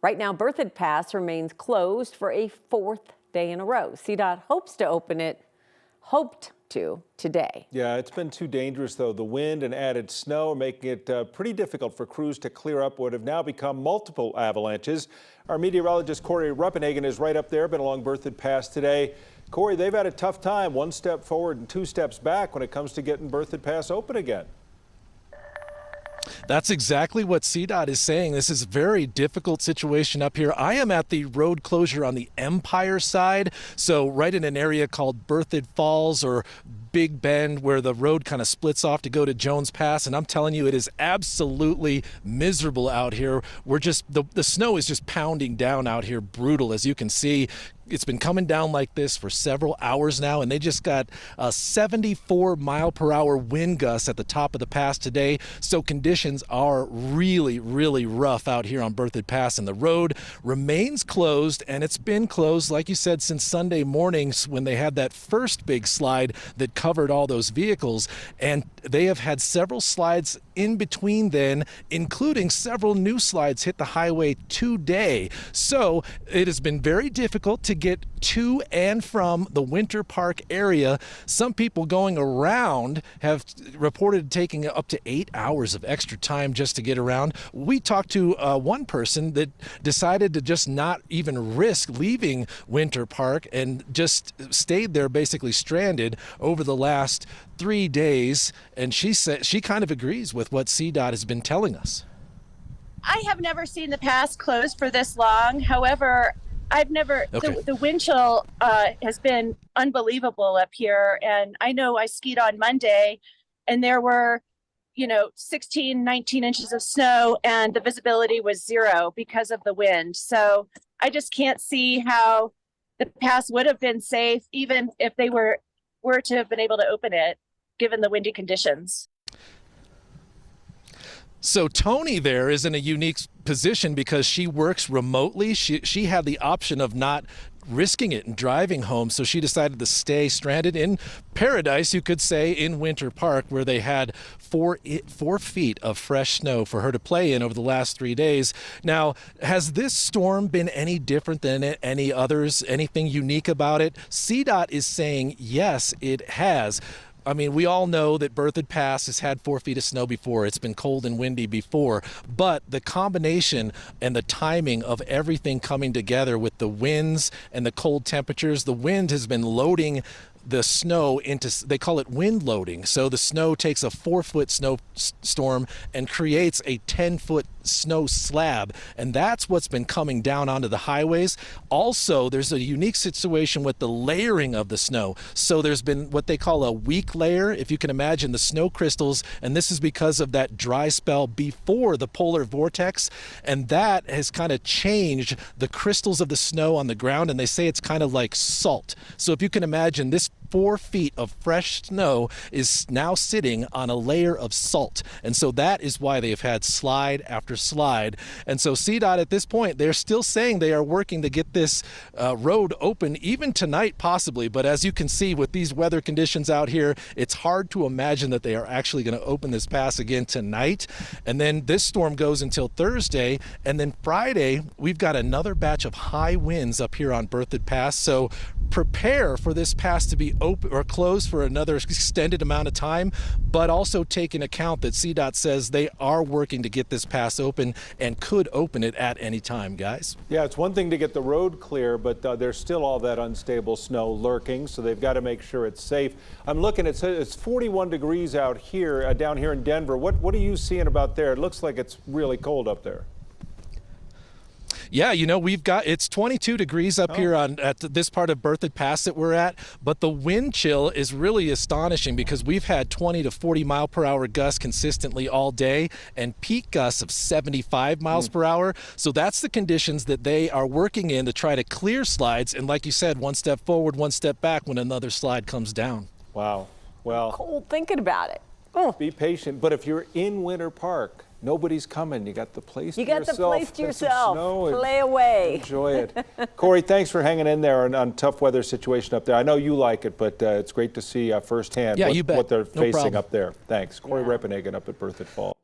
Right now, Berthoud Pass remains closed for a fourth day in a row. CDOT hoped to today. Yeah, it's been too dangerous, though. The wind and added snow are making it pretty difficult for crews to clear up what have now become multiple avalanches. Our meteorologist Corey Ruppenigan is right up there, been along Berthoud Pass today. Corey, they've had a tough time, one step forward and two steps back when it comes to getting Berthoud Pass open again. That's exactly what CDOT is saying. This is a very difficult situation up here. I am at the road closure on the Empire side, so right in an area called Berthoud Falls or Big Bend, where the road kind of splits off to go to Jones Pass, and I'm telling you, it is absolutely miserable out here. We're just the snow is just pounding down out here, brutal, as you can see. It's been coming down like this for several hours now, and they just got a 74-mile-per-hour wind gust at the top of the pass today. So conditions are really, really rough out here on Berthoud Pass, and the road remains closed, and it's been closed, like you said, since Sunday mornings when they had that first big slide that covered all those vehicles. And they have had several slides in between then, including several new slides hit the highway today. So it has been very difficult to get to and from the Winter Park area. Some people going around have reported taking up to 8 hours of extra time just to get around. We talked to one person that decided to just not even risk leaving Winter Park and just stayed there basically stranded over the last 3 days. And she said she kind of agrees with what CDOT has been telling us. I have never seen the pass closed for this long. However, I've never, the wind chill has been unbelievable up here. And I know I skied on Monday and there were, 16, 19 inches of snow and the visibility was 0 because of the wind. So I just can't see how the pass would have been safe, even if they were to have been able to open it, given the windy conditions. So Tony there is in a unique position because she works remotely. She had the option of not risking it and driving home, so she decided to stay stranded in paradise, you could say, in Winter Park, where they had 4 feet of fresh snow for her to play in over the last 3 days. Now, has this storm been any different than any others? Anything unique about it? CDOT is saying yes, it has. I mean, we all know that Berthoud Pass has had 4 feet of snow before. It's been cold and windy before, but the combination and the timing of everything coming together with the winds and the cold temperatures, the wind has been loading the snow into, they call it wind loading. So the snow takes a 4-foot snowstorm and creates a 10-foot snow slab. And that's what's been coming down onto the highways. Also, there's a unique situation with the layering of the snow. So there's been what they call a weak layer, if you can imagine the snow crystals. And this is because of that dry spell before the polar vortex. And that has kind of changed the crystals of the snow on the ground. And they say it's kind of like salt. So if you can imagine, this 4 feet of fresh snow is now sitting on a layer of salt. And so that is why they have had slide after slide. And so CDOT at this point, they're still saying they are working to get this road open even tonight possibly. But as you can see with these weather conditions out here, it's hard to imagine that they are actually going to open this pass again tonight. And then this storm goes until Thursday. And then Friday, we've got another batch of high winds up here on Berthoud Pass. So prepare for this pass to be open or closed for another extended amount of time, but also take into account that CDOT says they are working to get this pass open and could open it at any time, guys. Yeah, it's one thing to get the road clear, but there's still all that unstable snow lurking, so they've got to make sure it's safe. I'm looking, it's 41 degrees out here, down here in Denver. What are you seeing about there? It looks like it's really cold up there. Yeah, it's 22 degrees up here at this part of Berthoud Pass that we're at, but the wind chill is really astonishing because we've had 20 to 40 mile per hour gusts consistently all day and peak gusts of 75 miles per hour. So that's the conditions that they are working in to try to clear slides. And like you said, one step forward, one step back when another slide comes down. Wow. Well, Cold thinking about it. Be patient. But if you're in Winter Park, nobody's coming. You got the place to yourself. You got the place to yourself. Play away. Enjoy it. Corey, thanks for hanging in there on tough weather situation up there. I know you like it, but it's great to see firsthand what they're facing up there. Thanks. Corey Ruppenigan up at Berthoud Falls.